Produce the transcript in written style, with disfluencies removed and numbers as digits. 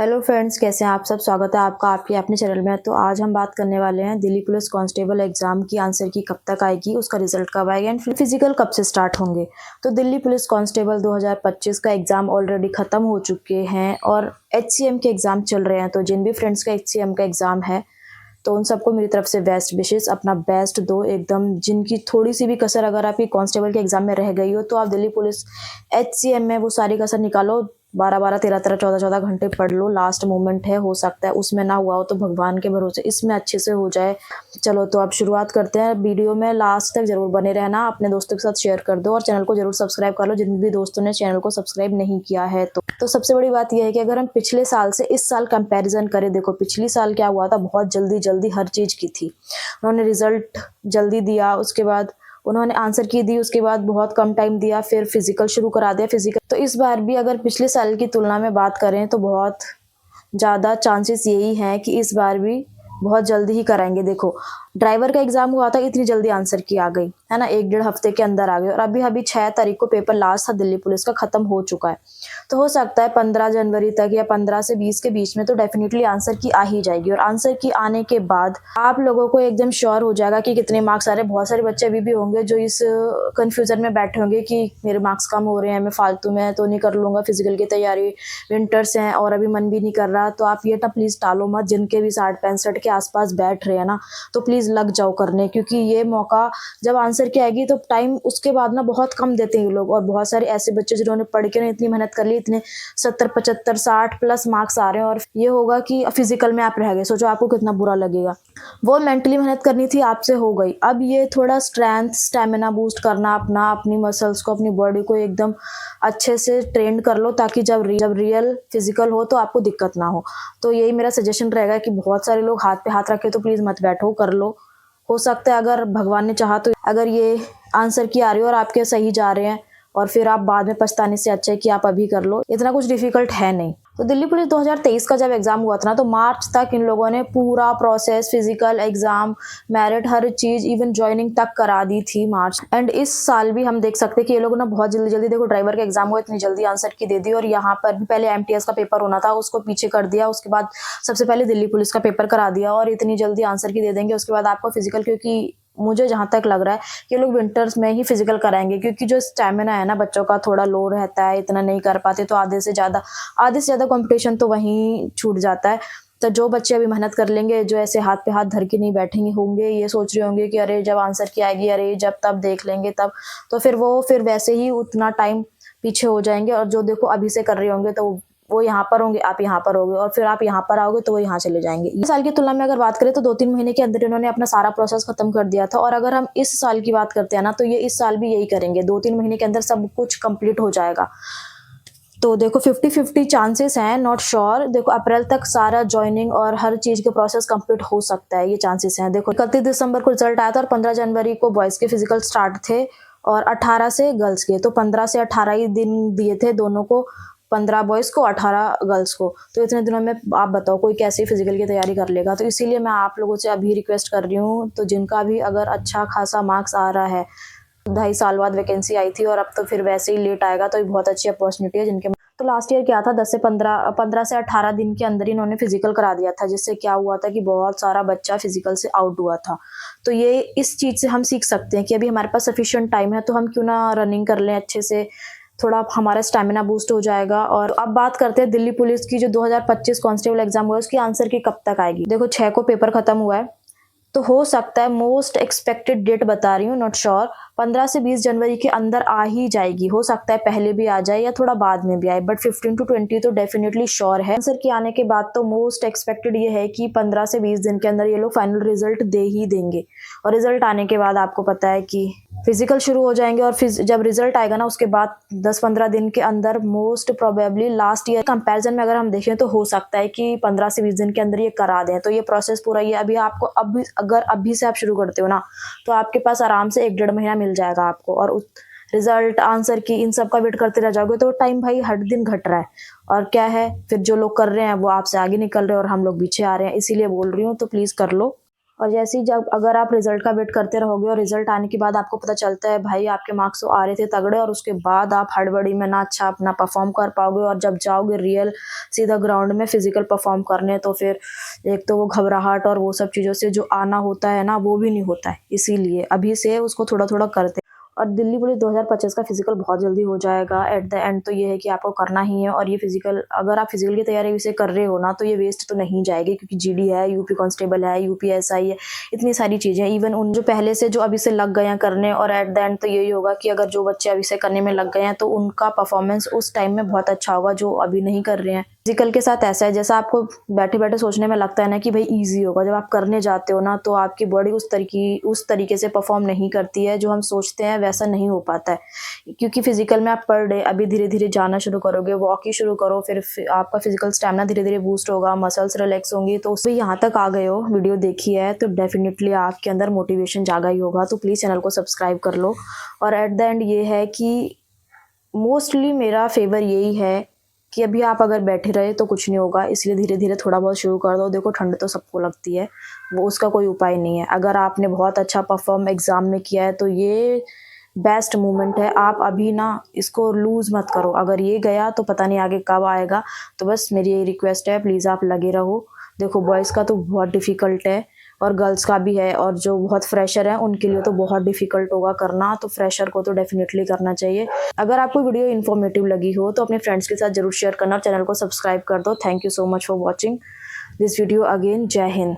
Hello friends, कैसे हैं आप सब। स्वागत है आपका आपके अपने चैनल में। तो आज हम बात करने वाले हैं दिल्ली पुलिस कांस्टेबल एग्जाम की आंसर की कब तक आएगी, उसका रिजल्ट कब आएगा एंड फिजिकल कब से स्टार्ट होंगे। तो दिल्ली पुलिस कांस्टेबल 2025 का एग्जाम ऑलरेडी खत्म हो चुके हैं और एचसीएम के एग्जाम चल रहे हैं। तो जिन भी फ्रेंड्स का एचसीएम का एग्जाम है तो उन सबको मेरी तरफ से बेस्ट विशेष, अपना बेस्ट दो एकदम। जिनकी थोड़ी सी भी कसर अगर आपकी कांस्टेबल के एग्जाम में रह गई हो तो आप दिल्ली पुलिस एचसीएम में वो सारी कसर निकालो। 12-12, 13-13, 14-14 घंटे पढ़ लो। लास्ट मोमेंट है, हो सकता है उसमें ना हुआ हो तो भगवान के भरोसे इसमें अच्छे से हो जाए। चलो तो अब शुरुआत करते हैं। वीडियो में लास्ट तक जरूर बने रहना, अपने दोस्तों के साथ शेयर कर दो और चैनल को जरूर सब्सक्राइब कर लो जिन भी दोस्तों ने चैनल को सब्सक्राइब नहीं किया है। तो सबसे बड़ी बात यह है कि अगर हम पिछले साल से इस साल कंपैरिजन करें, देखो पिछली साल क्या हुआ था, बहुत जल्दी जल्दी हर चीज की थी। उन्होंने रिजल्ट जल्दी दिया, उसके बाद उन्होंने आंसर की दी, उसके बाद बहुत कम टाइम दिया, फिर फिजिकल शुरू करा दिया। फिजिकल तो इस बार भी अगर पिछले साल की तुलना में बात करें तो बहुत ज़्यादा चांसेस यही हैं कि इस बार भी बहुत जल्दी ही कराएंगे। देखो ड्राइवर का एग्जाम हुआ था, इतनी जल्दी आंसर की आ गई है ना, 1-1.5 हफ्ते के अंदर आ गई। और अभी अभी 6 तारीख को पेपर लास्ट था दिल्ली पुलिस का, खत्म हो चुका है। तो हो सकता है 15 जनवरी तक या 15 से 20 के बीच में तो डेफिनेटली आंसर की आ ही जाएगी। और आंसर की आने के बाद आप लोगों को एकदम श्योर हो जाएगा कि कितने मार्क्स आ रहे हैं। बहुत सारे बच्चे अभी भी होंगे जो इस कंफ्यूजन में बैठे होंगे कि मेरे मार्क्स कम हो रहे हैं, मैं फालतू में तो नहीं कर लूंगा फिजिकल की तैयारी, विंटर्स हैं और अभी मन भी नहीं कर रहा। तो आप ये ना प्लीज टालो मत। जिनके भी 60-65 के आसपास बैठ रहे हैं ना, तो प्लीज लग जाओ करने, क्योंकि ये मौका जब आंसर की आएगी तो टाइम उसके बाद ना बहुत कम देते हैं ये लोग। और बहुत सारे ऐसे बच्चे जिन्होंने पढ़ के ना इतनी मेहनत कर ली, इतने 70, 75, 60 प्लस मार्क्स आ रहे हैं और ये होगा कि फिजिकल में आप रह गए। सोचो आपको कितना बुरा लगेगा। वो मेंटली मेहनत करनी थी, आपसे हो गई। अब ये थोड़ा स्ट्रेंथ स्टेमिना बूस्ट करना, अपनी मसल्स को, अपनी बॉडी को एकदम अच्छे से ट्रेन कर लो ताकि जब रियल फिजिकल हो तो आपको दिक्कत ना हो। तो यही मेरा सजेशन रहेगा कि बहुत सारे लोग हाथ पे हाथ रखे तो प्लीज मत बैठो, कर लो। हो सकता है अगर भगवान ने चाहा तो अगर ये आंसर की आ रही हो और आपके सही जा रहे हैं और फिर आप बाद में पछताने से अच्छा है कि आप अभी कर लो। इतना कुछ डिफिकल्ट है नहीं। तो दिल्ली पुलिस 2023 का जब एग्जाम हुआ था ना, तो मार्च तक इन लोगों ने पूरा प्रोसेस, फिजिकल, एग्जाम, मेरिट, हर चीज, इवन ज्वाइनिंग तक करा दी थी मार्च। एंड इस साल भी हम देख सकते हैं कि ये लोग ना बहुत जल्दी जल्दी, देखो ड्राइवर का एग्जाम हुआ, इतनी जल्दी आंसर की दे दी। और यहाँ पर भी पहले एमटीएस का पेपर होना था, उसको पीछे कर दिया। उसके बाद सबसे पहले दिल्ली पुलिस का पेपर करा दिया और इतनी जल्दी आंसर की दे देंगे। उसके बाद आपको फिजिकल, क्योंकि मुझे जहां तक लग रहा है कि लोग विंटर्स में ही फिजिकल कराएंगे, क्योंकि जो स्टैमिना है ना बच्चों का थोड़ा लो रहता है, इतना नहीं कर पाते। तो आधे से ज्यादा कंपटीशन तो वहीं छूट जाता है। तो जो बच्चे अभी मेहनत कर लेंगे, जो ऐसे हाथ पे हाथ धर के नहीं बैठेंगे होंगे, ये सोच रहे होंगे कि अरे जब आंसर की आएगी, अरे जब तब देख लेंगे तब, तो फिर वैसे ही उतना टाइम पीछे हो जाएंगे। और जो देखो अभी से कर रहे होंगे तो वो यहाँ पर होंगे, आप यहाँ पर होगे, और फिर आप यहाँ पर आओगे तो वो यहाँ चले जाएंगे। इस साल की तुलना में अगर बात करें तो 2-3 महीने के अंदर इन्होंने अपना सारा प्रोसेस खत्म कर दिया था। और अगर हम इस साल की बात करते हैं ना, तो ये इस साल भी यही करेंगे, 2-3 महीने के अंदर सब कुछ कंप्लीट हो जाएगा। तो देखो 50-50 चांसेस हैं, नॉट श्योर। देखो अप्रैल तक सारा ज्वाइनिंग और हर चीज के प्रोसेस कंप्लीट हो सकता है, ये चांसेस हैं। देखो 31 दिसंबर को रिजल्ट आया था और 15 जनवरी को बॉयज के फिजिकल स्टार्ट थे और 18 से गर्ल्स के। तो 15 से 18 ही दिन दिए थे दोनों को, 15 बॉयज को, 18 गर्ल्स को। तो इतने दिनों में आप बताओ कोई कैसे फिजिकल की तैयारी कर लेगा। तो इसीलिए मैं आप लोगों से अभी रिक्वेस्ट कर रही हूँ, तो जिनका भी अगर अच्छा खासा मार्क्स आ रहा है, 2.5 साल बाद वैकेंसी आई थी और अब तो फिर वैसे ही लेट आएगा, तो ये बहुत अच्छी अपॉर्चुनिटी है। जिनके तो लास्ट ईयर क्या था, 15 से 18 दिन के अंदर इन्होंने फिजिकल करा दिया था, जिससे क्या हुआ था कि बहुत सारा बच्चा फिजिकल से आउट हुआ था। तो ये इस चीज से हम सीख सकते हैं कि अभी हमारे पास सफिशिएंट टाइम है, तो हम क्यों ना रनिंग कर लें अच्छे से, थोड़ा हमारा स्टेमिना बूस्ट हो जाएगा। और अब बात करते हैं दिल्ली पुलिस की, जो 2025 कांस्टेबल एग्जाम हुआ है उसकी आंसर की कब तक आएगी। देखो 6 को पेपर खत्म हुआ है, तो हो सकता है, मोस्ट एक्सपेक्टेड डेट बता रही हूँ, नॉट श्योर, 15 से 20 जनवरी के अंदर आ ही जाएगी। हो सकता है पहले भी आ जाए या थोड़ा बाद में भी आए, बट 15 to 20 तो डेफिनेटली श्योर है। आंसर के आने के बाद तो मोस्ट एक्सपेक्टेड ये है कि 15 से 20 दिन के अंदर ये लोग फाइनल रिजल्ट दे ही देंगे। और रिजल्ट आने के बाद आपको पता है कि फिजिकल शुरू हो जाएंगे। और फिर जब रिजल्ट आएगा ना, उसके बाद 10-15 दिन के अंदर most probably last year comparison में अगर हम देखें तो हो सकता है कि 15 से 20 दिन के अंदर ये करा दें। तो ये प्रोसेस पूरा, ये अभी आपको अगर अभी से आप शुरू करते हो ना, तो आपके पास आराम से 1-1.5 महीना मिल जाएगा आपको। और रिजल्ट, आंसर की, इन सब का वेट करते रह जाओगे तो टाइम भाई हर दिन घट रहा है। और क्या है, फिर जो लोग कर रहे हैं वो आपसे आगे निकल रहे हैं और हम लोग पीछे आ रहे हैं। इसीलिए बोल रही हूँ, तो प्लीज कर लो। और जैसे ही जब अगर आप रिजल्ट का वेट करते रहोगे और रिजल्ट आने के बाद आपको पता चलता है भाई आपके मार्क्स तो आ रहे थे तगड़े, और उसके बाद आप हड़बड़ी में ना अच्छा अपना परफॉर्म कर पाओगे, और जब जाओगे रियल सीधा ग्राउंड में फिजिकल परफॉर्म करने तो फिर एक तो वो घबराहट और वो सब चीज़ों से जो आना होता है ना वो भी नहीं होता है। इसीलिए अभी से उसको थोड़ा थोड़ा करते। और दिल्ली पुलिस 2025 का फिजिकल बहुत जल्दी हो जाएगा। एट द एंड तो ये है कि आपको करना ही है, और ये फिजिकल अगर आप फिजिकल की तैयारी से कर रहे हो ना तो ये वेस्ट तो नहीं जाएगी, क्योंकि जीडी है, यूपी कांस्टेबल है, यूपीएसआई है, इतनी सारी चीज़ें। इवन उन जो पहले से जो अभी से लग गए हैं करने, और एट द एंड तो यही होगा कि अगर जो बच्चे अभी से करने में लग गए हैं तो उनका परफॉर्मेंस उस टाइम में बहुत अच्छा होगा जो अभी नहीं कर रहे हैं। फिजिकल के साथ ऐसा है, जैसा आपको बैठे बैठे सोचने में लगता है ना कि भाई इजी होगा, जब आप करने जाते हो ना तो आपकी बॉडी उस तरीके से परफॉर्म नहीं करती है, जो हम सोचते हैं वैसा नहीं हो पाता है। क्योंकि फिजिकल में आप पर डे अभी धीरे धीरे जाना शुरू करोगे, वॉकिंग शुरू करो, फिर आपका फिजिकल स्टेमिना धीरे धीरे बूस्ट होगा, मसल्स रिलैक्स होंगी। तो उसमें यहाँ तक आ गए हो, वीडियो देखी है तो डेफिनेटली आपके अंदर मोटिवेशन जागा ही होगा। तो प्लीज़ चैनल को सब्सक्राइब कर लो। और एट द एंड ये है कि मोस्टली मेरा फेवर यही है कि अभी आप अगर बैठे रहे तो कुछ नहीं होगा, इसलिए धीरे धीरे थोड़ा बहुत शुरू कर दो। देखो ठंड तो सबको लगती है, वो उसका कोई उपाय नहीं है। अगर आपने बहुत अच्छा परफॉर्म एग्ज़ाम में किया है तो ये बेस्ट मोमेंट है। आप अभी ना इसको लूज़ मत करो, अगर ये गया तो पता नहीं आगे कब आएगा। तो बस मेरी यही रिक्वेस्ट है, प्लीज़ आप लगे रहो। देखो बॉयज़ का तो बहुत डिफ़िकल्ट है और गर्ल्स का भी है, और जो बहुत फ्रेशर हैं उनके लिए तो बहुत डिफ़िकल्ट होगा करना, तो फ्रेशर को तो डेफिनेटली करना चाहिए। अगर आपको वीडियो इन्फॉर्मेटिव लगी हो तो अपने फ्रेंड्स के साथ ज़रूर शेयर करना और चैनल को सब्सक्राइब कर दो। Thank you so much for watching this video again. जय हिंद।